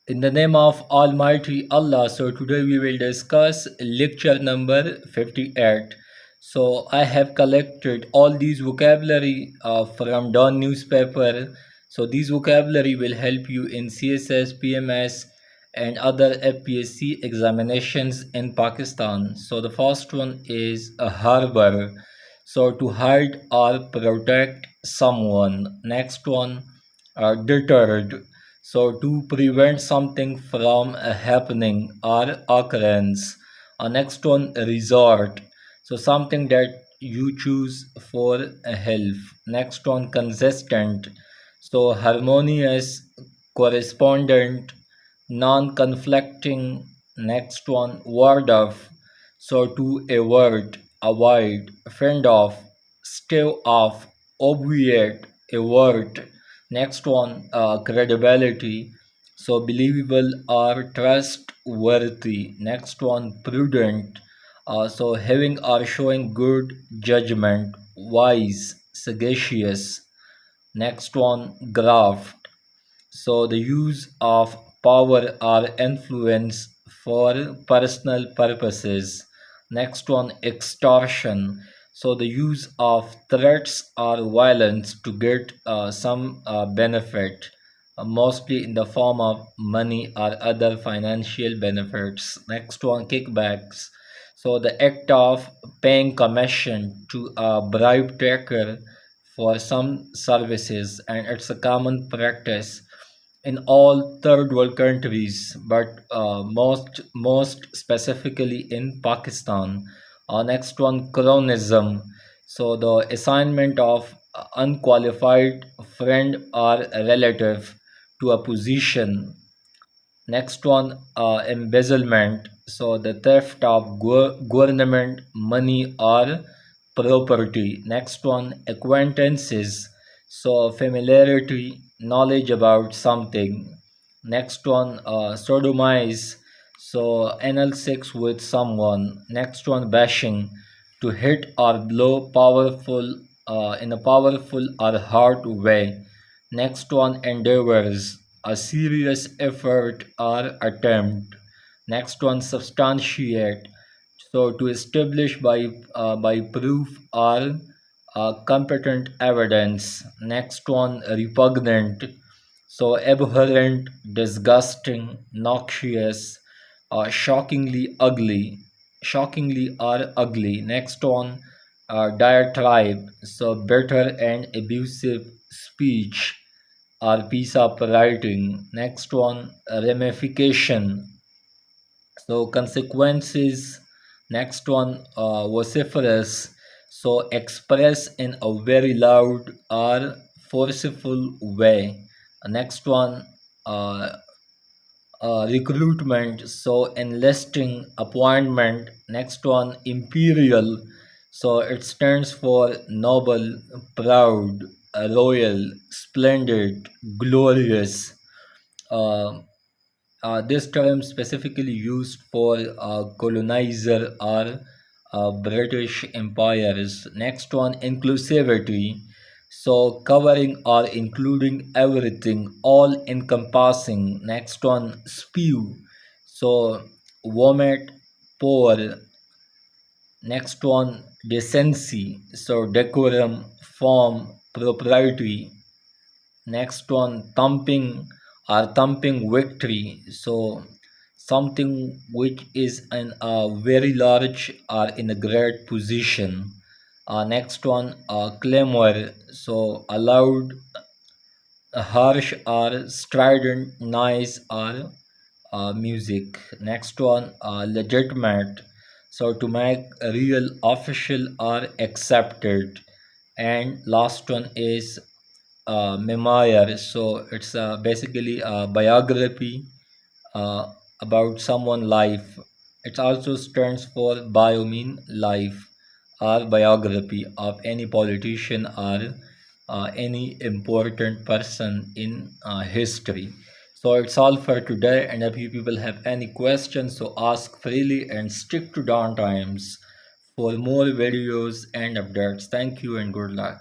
In the name of Almighty Allah, so today we will discuss lecture number 58. So I have collected all these vocabulary from Dawn newspaper. So these vocabulary will help you in CSS, PMS and other FPSC examinations in Pakistan. So the first one is a harbor. So to hide or protect someone. Next one, deterred, so to prevent something from happening or occurrence. Next one, resort, so something that you choose for help. Next one, consistent, so harmonious, correspondent, non-conflicting. Next one, word of, so to avert, avoid, fend off, stave off, obviate, avert. Next one, credibility, so believable or trustworthy. Next one, prudent, so having or showing good judgment, wise, sagacious. Next one, graft, so the use of power or influence for personal purposes. Next one, extortion, so the use of threats or violence to get some benefit, mostly in the form of money or other financial benefits. Next one, kickbacks, so the act of paying commission to a bribe taker for some services, and it's a common practice in all third world countries, but most specifically in Pakistan. Next one, cronism, so the assignment of unqualified friend or relative to a position. Next one, embezzlement, so the theft of government money or property. Next one, acquaintances, so familiarity, knowledge about something. Next one, sodomize, so anal sex with someone. Next one, bashing, to hit or blow powerful, in a powerful or hard way. Next one, endeavors, a serious effort or attempt. Next one, substantiate, so to establish by proof or competent evidence. Next one, repugnant, so abhorrent, disgusting, noxious, shockingly or ugly. Next one, diatribe, so bitter and abusive speech or piece of writing. Next one, ramification, so consequences. Next one, vociferous, so express in a very loud or forceful way. Next one, uh, recruitment, so enlisting, appointment. Next one, imperial, so it stands for noble, proud, royal, splendid, glorious. uh, this term specifically used for colonizer or British empires. Next one, inclusivity, so covering or including everything, all encompassing. Next one, spew, so vomit, pour. Next one, decency, so decorum, form, propriety. Next one, thumping or thumping victory, so something which is in a very large or in a great position. Next one, clamor, so a loud, a harsh or strident noise or music. Next one, legitimate, so to make real, official or accepted. And last one is memoir, so it's basically a biography uh, about someone life. It also stands for bio, mean life, or biography of any politician or any important person in history. So it's all for today, and if you people have any questions, so ask freely and stick to down times for more videos and updates. Thank you and good luck.